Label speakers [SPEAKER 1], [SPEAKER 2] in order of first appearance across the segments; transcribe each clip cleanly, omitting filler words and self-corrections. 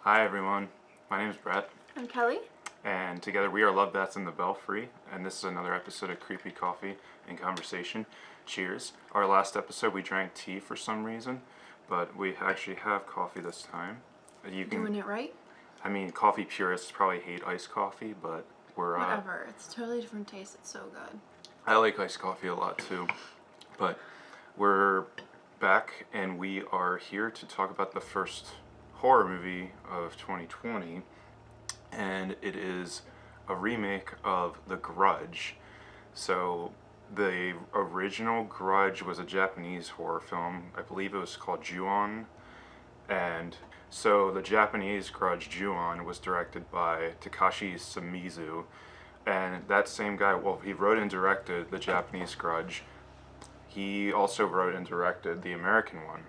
[SPEAKER 1] Hi everyone, my name is Brett,
[SPEAKER 2] I'm Kelly.
[SPEAKER 1] and together we are Love That's in the Belfry, and this is another episode of Creepy Coffee and Conversation. Cheers. Our last episode we drank tea for some reason, but we actually have coffee this time.
[SPEAKER 2] Doing it right?
[SPEAKER 1] I mean, coffee purists probably hate iced coffee, but we're...
[SPEAKER 2] Whatever. It's a totally different taste. It's so good.
[SPEAKER 1] I like iced coffee a lot too, but we're back and we are here to talk about the first horror movie of 2020, and it is a remake of The Grudge. So the original Grudge was a Japanese horror film. I believe it was called Ju-on, and so the Japanese Grudge Ju-on was directed by Takashi Shimizu, and that same guy, well, he wrote and directed the Japanese Grudge. He also wrote and directed the American one,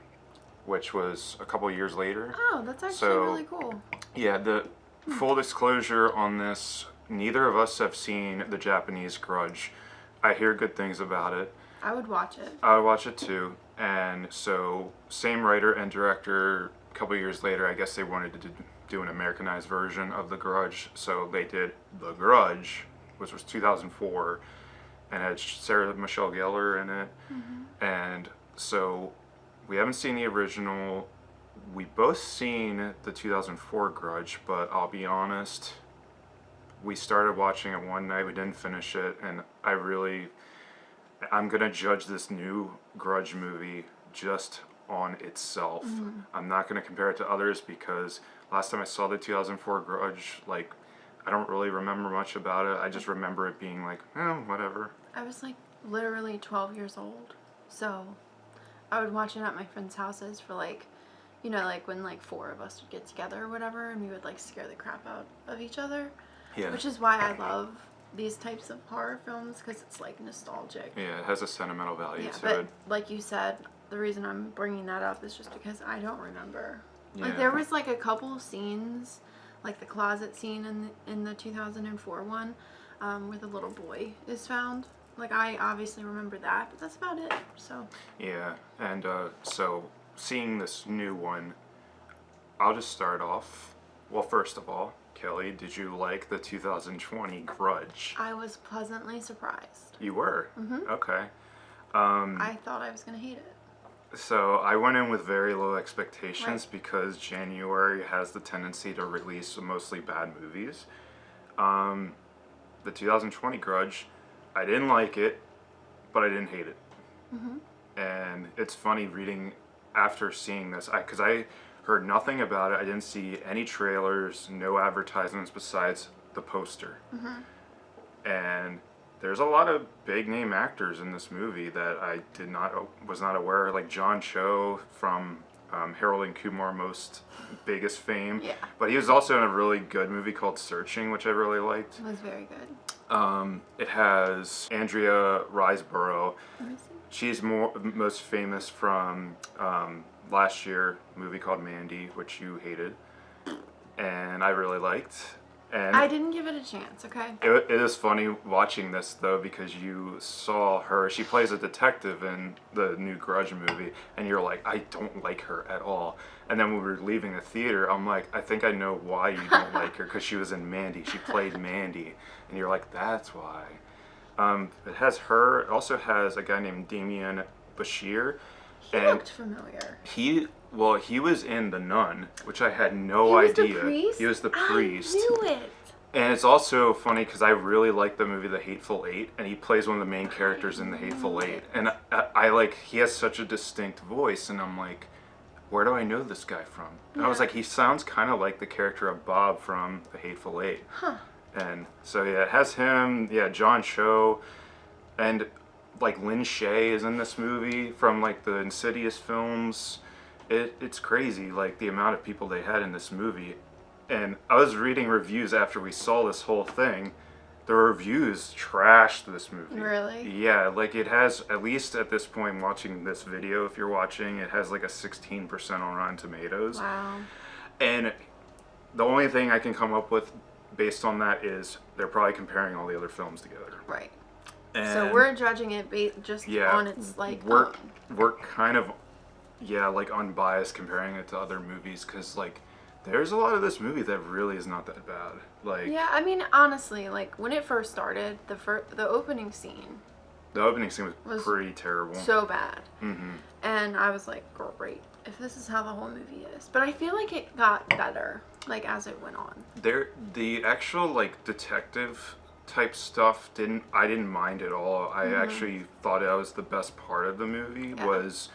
[SPEAKER 1] which was a couple years later.
[SPEAKER 2] Oh, that's actually really cool.
[SPEAKER 1] Yeah, the full disclosure on this, neither of us have seen the Japanese Grudge. I hear good things about it.
[SPEAKER 2] I would watch it.
[SPEAKER 1] I would watch it too. And so, same writer and director, a couple years later, I guess they wanted to do an Americanized version of The Grudge. So they did The Grudge, which was 2004, and had Sarah Michelle Gellar in it. Mm-hmm. And so we haven't seen the original. We both seen the 2004 Grudge, but I'll be honest, we started watching it one night, we didn't finish it, and I'm gonna judge this new Grudge movie just on itself. Mm-hmm. I'm not gonna compare it to others because last time I saw the 2004 Grudge, I don't really remember much about it. I just remember it being whatever.
[SPEAKER 2] I was literally 12 years old, so I would watch it at my friends' houses for when four of us would get together or whatever, and we would scare the crap out of each other.
[SPEAKER 1] Yeah.
[SPEAKER 2] Which is why I love these types of horror films, because it's nostalgic.
[SPEAKER 1] Yeah, it has a sentimental value to
[SPEAKER 2] but
[SPEAKER 1] it.
[SPEAKER 2] Like you said, the reason I'm bringing that up is just because I don't remember.
[SPEAKER 1] Yeah.
[SPEAKER 2] There was a couple of scenes, like the closet scene in the 2004 one, where the little boy is found. I obviously remember that, but that's about it. So.
[SPEAKER 1] Yeah, and so seeing this new one, I'll just start off. Well, first of all, Kelly, did you like the 2020 Grudge?
[SPEAKER 2] I was pleasantly surprised.
[SPEAKER 1] You were?
[SPEAKER 2] Mm-hmm.
[SPEAKER 1] Okay.
[SPEAKER 2] I thought I was going to hate it.
[SPEAKER 1] So I went in with very low expectations because January has the tendency to release mostly bad movies. The 2020 Grudge, I didn't like it, but I didn't hate it. Mm-hmm. And it's funny reading after seeing this, because I heard nothing about it. I didn't see any trailers, no advertisements besides the poster. Mm-hmm. And there's a lot of big name actors in this movie that I was not aware, like John Cho from Harold and Kumar most biggest fame.
[SPEAKER 2] Yeah.
[SPEAKER 1] But he was also in a really good movie called Searching, which I really liked.
[SPEAKER 2] It was very good.
[SPEAKER 1] It has Andrea Riseborough. She's most famous from last year movie called Mandy, which you hated, and I really liked. And
[SPEAKER 2] I didn't give it a chance. Okay.
[SPEAKER 1] It is funny watching this though, because you saw her. She plays a detective in the new Grudge movie, and you're like, I don't like her at all. And then when we were leaving the theater, I'm like, I think I know why you don't like her, because she was in Mandy. She played Mandy, and you're like, that's why. It has her. It also has a guy named Damien Bashir.
[SPEAKER 2] He looked familiar.
[SPEAKER 1] He was in The Nun, which I had no idea.
[SPEAKER 2] He was the priest?
[SPEAKER 1] He was the priest.
[SPEAKER 2] I knew it.
[SPEAKER 1] And it's also funny because I really like the movie The Hateful Eight, and he plays one of the main characters in The Hateful Eight. And he has such a distinct voice, and I'm like, where do I know this guy from? And I was like, he sounds kind of like the character of Bob from The Hateful Eight.
[SPEAKER 2] Huh.
[SPEAKER 1] And so yeah, it has him, John Cho, and Lin Shaye is in this movie from the Insidious films. It's crazy, the amount of people they had in this movie. And I was reading reviews after we saw this whole thing. The reviews trashed this movie.
[SPEAKER 2] Really?
[SPEAKER 1] Yeah, it has, at least at this point watching this video, if you're watching, it has a 16% on Rotten Tomatoes.
[SPEAKER 2] Wow.
[SPEAKER 1] And the only thing I can come up with based on that is they're probably comparing all the other films together.
[SPEAKER 2] Right.
[SPEAKER 1] And
[SPEAKER 2] so we're judging it on its
[SPEAKER 1] we're kind of unbiased comparing it to other movies, because There's a lot of this movie that really is not that bad. Like,
[SPEAKER 2] Yeah, I mean, honestly, like when it first started, the opening scene
[SPEAKER 1] the opening scene was
[SPEAKER 2] was
[SPEAKER 1] pretty terrible.
[SPEAKER 2] so bad,
[SPEAKER 1] Mm-hmm.
[SPEAKER 2] and I was like, great, if this is how the whole movie is. But I feel like it got better, like as it went on.
[SPEAKER 1] The actual like detective type stuff I didn't mind at all. I actually thought that was the best part of the movie
[SPEAKER 2] Yeah.
[SPEAKER 1] was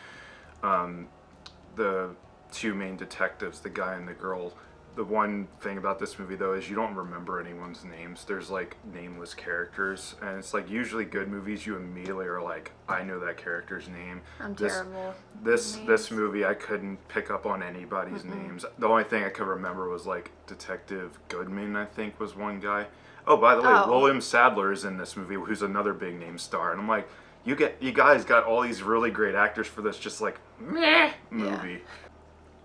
[SPEAKER 1] the two main detectives, the guy and the girl. The one thing about this movie though is you don't remember anyone's names. There's like nameless characters, and it's like usually good movies you immediately are like, I know that character's name.
[SPEAKER 2] I'm terrible.
[SPEAKER 1] This movie I couldn't pick up on anybody's names. The only thing I could remember was like Detective Goodman, I think was one guy. Oh, by the way, William Sadler is in this movie, who's another big name star, and I'm like, you guys got all these really great actors for this just like meh movie.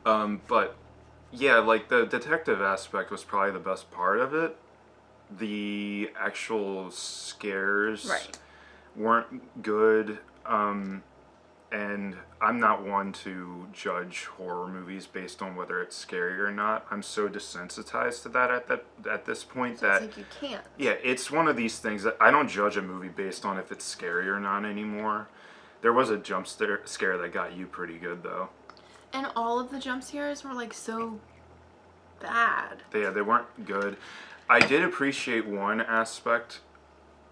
[SPEAKER 2] Yeah.
[SPEAKER 1] But yeah, like the detective aspect was probably the best part of it. The actual scares weren't good. And I'm not one to judge horror movies based on whether it's scary or not. I'm so desensitized to that at this point
[SPEAKER 2] So
[SPEAKER 1] that
[SPEAKER 2] it's like you can't.
[SPEAKER 1] yeah, it's one of these things that I don't judge a movie based on if it's scary or not anymore. There was a jump scare that got you pretty good though.
[SPEAKER 2] And all of the jump scares were like so bad.
[SPEAKER 1] Yeah, they weren't good. I did appreciate one aspect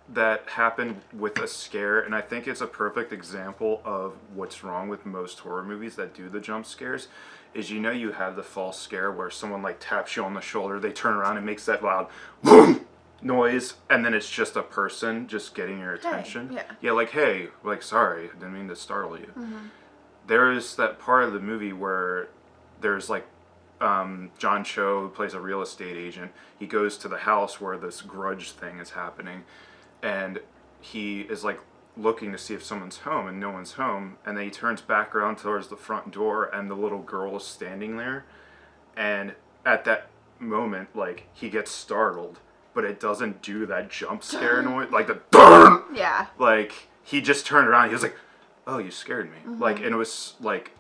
[SPEAKER 1] that happened with a scare, and I think it's a perfect example of what's wrong with most horror movies that do the jump scares, is you have the false scare where someone like taps you on the shoulder, they turn around and makes that loud boom noise, and then it's just a person just getting your attention.
[SPEAKER 2] Hey, yeah.
[SPEAKER 1] Yeah, like, hey, like, sorry, I didn't mean to startle you. There is that part of the movie where there's like John Cho, who plays a real estate agent. He goes to the house where this grudge thing is happening, and he is like looking to see if someone's home, and no one's home. And then he turns back around towards the front door, and the little girl is standing there. And at that moment, like, he gets startled, but it doesn't do that jump scare noise, like the
[SPEAKER 2] Yeah.
[SPEAKER 1] like he just turned around. He was like, "Oh, you scared me!" Like, and it was like,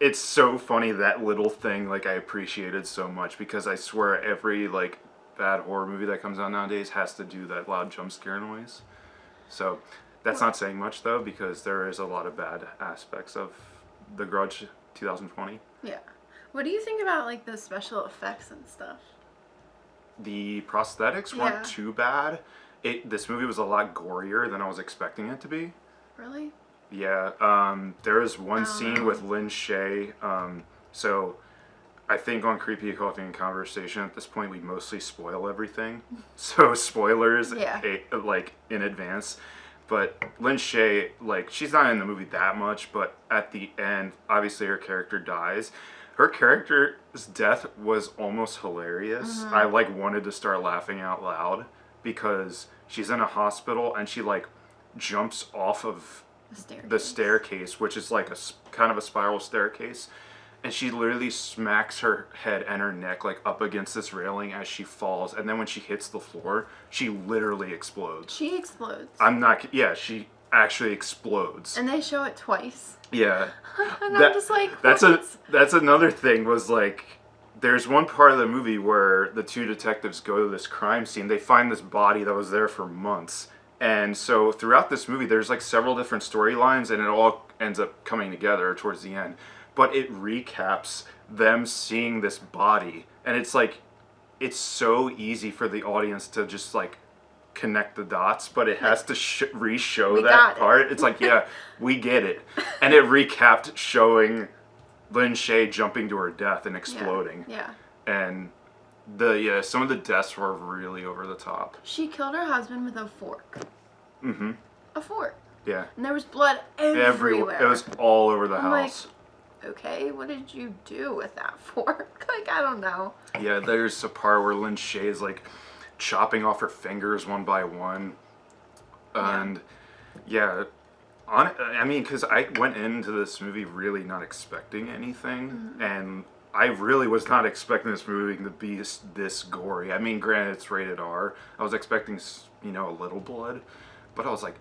[SPEAKER 1] it's so funny, that little thing. Like, I appreciated so much because I swear every like bad horror movie that comes out nowadays has to do that loud jump scare noise. So that's not saying much though, because there is a lot of bad aspects of The Grudge 2020.
[SPEAKER 2] Yeah. What do you think about like the special effects and stuff?
[SPEAKER 1] The prosthetics weren't too bad. This movie was a lot gorier than I was expecting it to be.
[SPEAKER 2] Really?
[SPEAKER 1] Yeah, there is one scene with Lynn Shay. So I think on Creepy Coffee and Conversation at this point we mostly spoil everything. So spoilers like in advance. But Lynn Shay, like, she's not in the movie that much, but at the end, obviously her character dies. Her character's death was almost hilarious. I like wanted to start laughing out loud because she's in a hospital and she like jumps off of the staircase, which is like a kind of a spiral staircase, and she literally smacks her head and her neck like up against this railing as she falls, and then when she hits the floor, she literally explodes.
[SPEAKER 2] She explodes.
[SPEAKER 1] She actually explodes.
[SPEAKER 2] And they show it twice.
[SPEAKER 1] Yeah.
[SPEAKER 2] And I'm just like,
[SPEAKER 1] that's another thing was like, there's one part of the movie where the two detectives go to this crime scene. They find this body that was there for months. And so throughout this movie, there's like several different storylines, and it all ends up coming together towards the end. But it recaps them seeing this body, and it's like, it's so easy for the audience to just like connect the dots, but it has to re-show that part. It's like, yeah, we get it. And it recapped showing Lynn Shay jumping to her death and exploding.
[SPEAKER 2] Yeah.
[SPEAKER 1] And some of the deaths were really over the top.
[SPEAKER 2] She killed her husband with a fork.
[SPEAKER 1] Mm-hmm.
[SPEAKER 2] A fork.
[SPEAKER 1] Yeah.
[SPEAKER 2] And there was blood everywhere.
[SPEAKER 1] It was all over the house.
[SPEAKER 2] Like, okay, what did you do with that fork? Like, I don't know.
[SPEAKER 1] Yeah, there's a part where Lynn Shay is like chopping off her fingers one by one. And I mean, because I went into this movie really not expecting anything, and I really was not expecting this movie to be this gory. I mean, granted, it's rated R. I was expecting, a little blood, but I was like,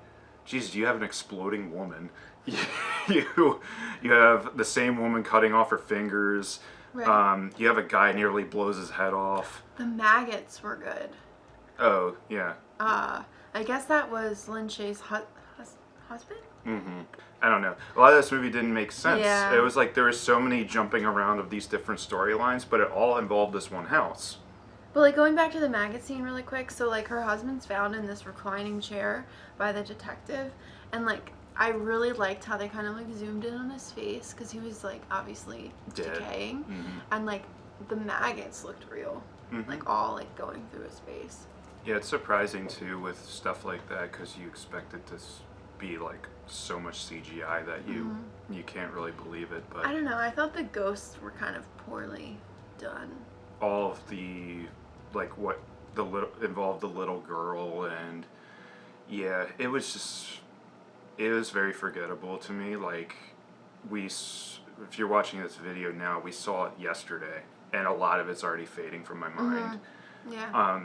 [SPEAKER 1] geez, you have an exploding woman. you have the same woman cutting off her fingers.
[SPEAKER 2] Right.
[SPEAKER 1] You have a guy nearly blows his head off.
[SPEAKER 2] The maggots were good.
[SPEAKER 1] Oh, yeah.
[SPEAKER 2] I guess that was Lin Shaye's husband?
[SPEAKER 1] Mm-hmm. I don't know. A lot of this movie didn't make sense.
[SPEAKER 2] Yeah.
[SPEAKER 1] It was like there was so many jumping around of these different storylines, but it all involved this one house.
[SPEAKER 2] But like going back to the maggot scene really quick, so like her husband's found in this reclining chair by the detective, and like I really liked how they kind of like zoomed in on his face because he was like obviously
[SPEAKER 1] Dead.
[SPEAKER 2] decaying, and like the maggots looked real, like all like going through his face.
[SPEAKER 1] Yeah, it's surprising too with stuff like that because you expect it to be like so much CGI that you can't really believe it. But
[SPEAKER 2] I don't know. I thought the ghosts were kind of poorly done.
[SPEAKER 1] all of the like what the little involved the little girl, and yeah, it was very forgettable to me. Like if you're watching this video now, we saw it yesterday, and a lot of it's already fading from my mind.
[SPEAKER 2] Yeah.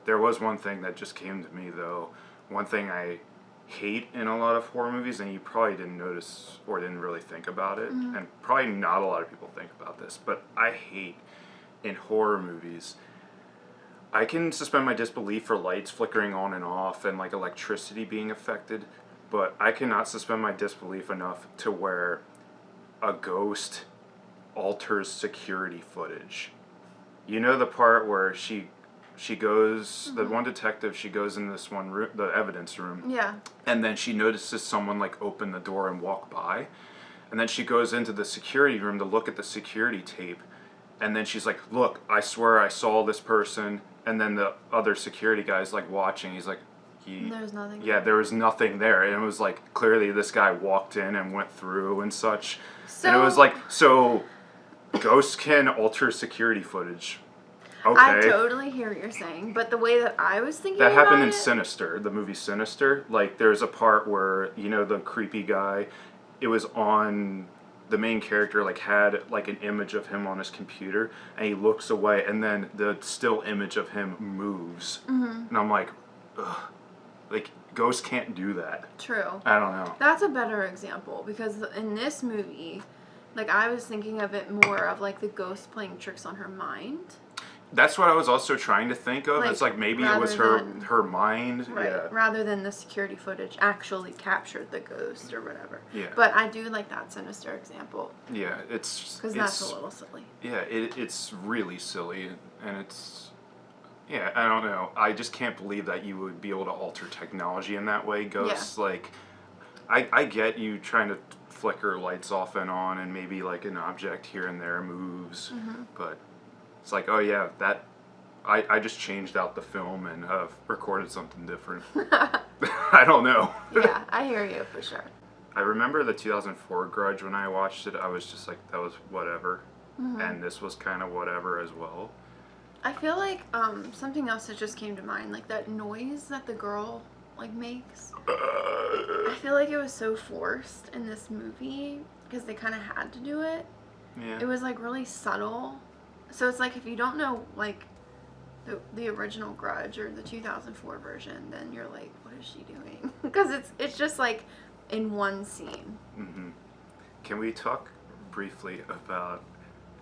[SPEAKER 1] There was one thing that just came to me though. One thing I hate in a lot of horror movies, and you probably didn't notice or didn't really think about it, and probably not a lot of people think about this, but I hate in horror movies, I can suspend my disbelief for lights flickering on and off and like electricity being affected, but I cannot suspend my disbelief enough to where a ghost alters security footage. You know the part where she goes, the one detective, she goes in this one room, the evidence room.
[SPEAKER 2] Yeah.
[SPEAKER 1] And then she notices someone like open the door and walk by. And then she goes into the security room to look at the security tape. And then she's like, look, I swear I saw this person. And then the other security guy's like watching. He's like,
[SPEAKER 2] There's nothing.
[SPEAKER 1] Yeah, there was nothing there. And it was like, clearly this guy walked in and went through and such. And it was like, so ghosts can alter security footage. Okay.
[SPEAKER 2] I totally hear what you're saying, but the way that I was thinking
[SPEAKER 1] that
[SPEAKER 2] about
[SPEAKER 1] happened in
[SPEAKER 2] it,
[SPEAKER 1] Sinister, the movie Sinister. Like, there's a part where, you know, the creepy guy, it was on, the main character, like, had, like, an image of him on his computer, and he looks away, and then the still image of him moves. And I'm like, ugh. Like, ghosts can't do that.
[SPEAKER 2] True.
[SPEAKER 1] I don't know.
[SPEAKER 2] That's a better example, because in this movie, like, I was thinking of it more of, like, the ghost playing tricks on her mind.
[SPEAKER 1] That's what I was also trying to think of.
[SPEAKER 2] Like,
[SPEAKER 1] it's like maybe it was her mind.
[SPEAKER 2] Right.
[SPEAKER 1] Yeah.
[SPEAKER 2] Rather than the security footage actually captured the ghost or whatever.
[SPEAKER 1] Yeah.
[SPEAKER 2] But I do like that Sinister example.
[SPEAKER 1] Yeah, it's...
[SPEAKER 2] Because that's a little silly.
[SPEAKER 1] Yeah, it's really silly, and it's... Yeah, I don't know. I just can't believe that you would be able to alter technology in that way. Ghosts, like... I get you trying to flicker lights off and on, and maybe like an object here and there moves, but... It's like, oh yeah, that I just changed out the film and recorded something different. I don't know.
[SPEAKER 2] Yeah, I hear you for sure.
[SPEAKER 1] I remember the 2004 Grudge when I watched it. I was just like, that was whatever, and this was kind of whatever as well.
[SPEAKER 2] I feel like something else that just came to mind, like that noise that the girl like makes. I feel like it was so forced in this movie because they kind of had to do it.
[SPEAKER 1] Yeah.
[SPEAKER 2] It was like really subtle. So it's like if you don't know like the original Grudge or the 2004 version, then you're like, what is she doing? Because it's just like in one scene.
[SPEAKER 1] Can we talk briefly about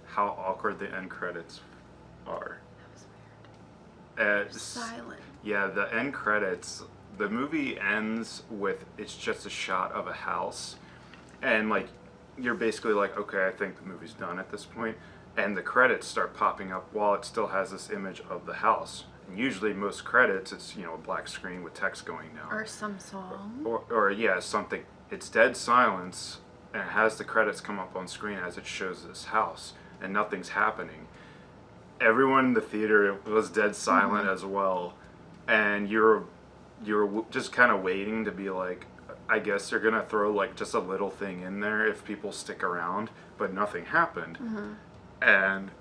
[SPEAKER 1] how awkward the end credits are?
[SPEAKER 2] That was weird. Silent.
[SPEAKER 1] Yeah, the end credits. The movie ends with it's just a shot of a house, and like you're basically like, okay, I think the movie's done at this point. And the credits start popping up while it still has this image of the house. And usually most credits, it's, you know, a black screen with text going down.
[SPEAKER 2] Or some song.
[SPEAKER 1] Or yeah, something. It's dead silence, and it has the credits come up on screen as it shows this house, and nothing's happening. Everyone in the theater was dead silent as well, and you're just kind of waiting to be like, I guess they're gonna throw like just a little thing in there if people stick around, but nothing happened. And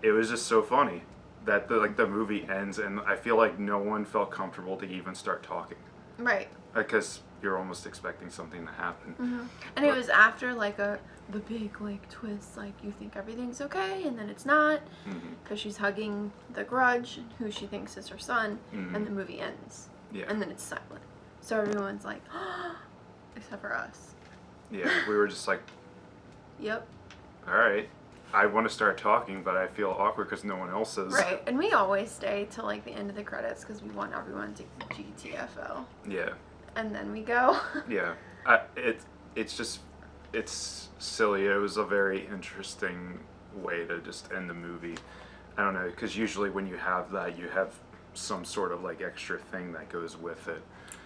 [SPEAKER 1] it was just so funny that the movie ends, and I feel like no one felt comfortable to even start talking.
[SPEAKER 2] Right.
[SPEAKER 1] Because you're almost expecting something to happen.
[SPEAKER 2] And it was after like the big like twist, like you think everything's okay, and then it's not, because she's hugging the Grudge, who she thinks is her son, and the movie ends.
[SPEAKER 1] Yeah.
[SPEAKER 2] And then it's silent. So everyone's like, except for us.
[SPEAKER 1] Yeah, we were just like,
[SPEAKER 2] Yep.
[SPEAKER 1] all right. I want to start talking, but I feel awkward because no one else is.
[SPEAKER 2] Right, and we always stay till like the end of the credits because we want everyone to GTFO.
[SPEAKER 1] Yeah.
[SPEAKER 2] And then we go.
[SPEAKER 1] Yeah. It's silly. It was a very interesting way to just end the movie. I don't know, because usually when you have that, you have some sort of like extra thing that goes with it.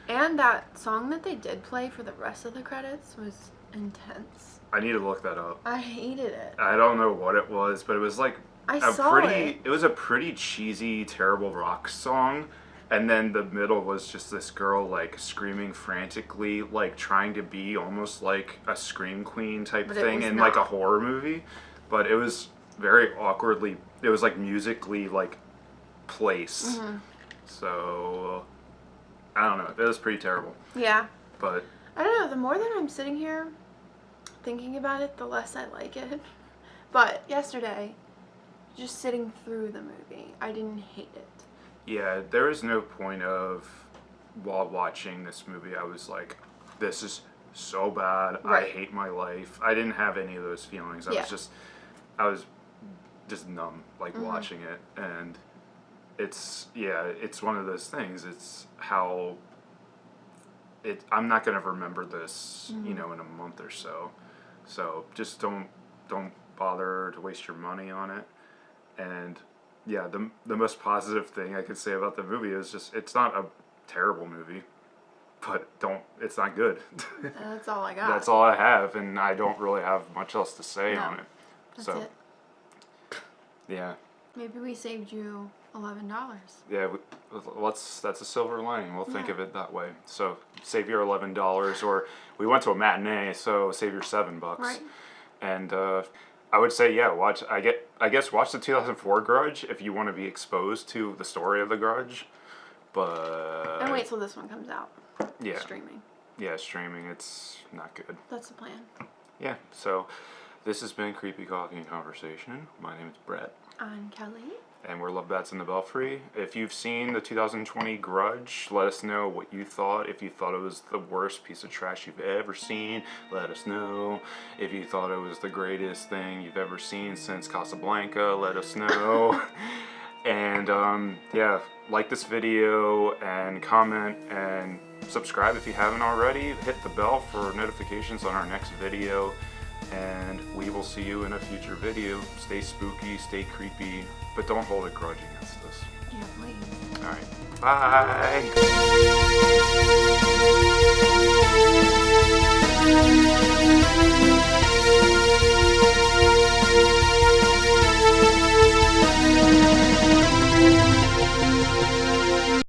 [SPEAKER 2] And that song that they did play for the rest of the credits was intense.
[SPEAKER 1] I need to look that up.
[SPEAKER 2] I hated it.
[SPEAKER 1] I don't know what it was, but it was like it was a pretty cheesy, terrible rock song. And then the middle was just this girl like screaming frantically, like trying to be almost like a scream queen type thing in like a horror movie. But it was very awkwardly, it was like musically like placed.
[SPEAKER 2] Mm-hmm.
[SPEAKER 1] So I don't know. It was pretty terrible.
[SPEAKER 2] Yeah.
[SPEAKER 1] But
[SPEAKER 2] I don't know. The more that I'm sitting here thinking about it, the less I like it. But yesterday, just sitting through the movie, I didn't hate it.
[SPEAKER 1] yeah, there is no point of while watching this movie I was like, this is so bad.
[SPEAKER 2] Right.
[SPEAKER 1] I hate my life. I didn't have any of those feelings. I was just numb like watching it, and it's one of those things. It's how I'm not gonna remember this, in a month or so. So just don't bother to waste your money on it. And yeah, the most positive thing I could say about the movie is just it's not a terrible movie, but it's not good.
[SPEAKER 2] That's all I got.
[SPEAKER 1] That's all I have, and I don't really have much else to say on it.
[SPEAKER 2] That's
[SPEAKER 1] So
[SPEAKER 2] it.
[SPEAKER 1] yeah.
[SPEAKER 2] Maybe we saved you $11.
[SPEAKER 1] Yeah, that's a silver lining. We'll think of it that way. So save your $11, or we went to a matinee, so save your $7.
[SPEAKER 2] Right.
[SPEAKER 1] And I would say, watch. I guess watch the 2004 Grudge if you want to be exposed to the story of the Grudge. But
[SPEAKER 2] And wait till this one comes out.
[SPEAKER 1] Yeah.
[SPEAKER 2] Streaming.
[SPEAKER 1] Yeah, streaming. It's not good.
[SPEAKER 2] That's the plan.
[SPEAKER 1] Yeah. So this has been Creepy Coffee and Conversation. My name is Brett.
[SPEAKER 2] I'm Kelly.
[SPEAKER 1] And we're Love Bats in the Belfry. If you've seen the 2020 Grudge, let us know what you thought. If you thought it was the worst piece of trash you've ever seen, let us know. If you thought it was the greatest thing you've ever seen since Casablanca, let us know. And like this video and comment and subscribe if you haven't already. Hit the bell for notifications on our next video. And we will see you in a future video. Stay spooky, stay creepy, but don't hold a grudge against us.
[SPEAKER 2] Yeah, please.
[SPEAKER 1] Alright, bye!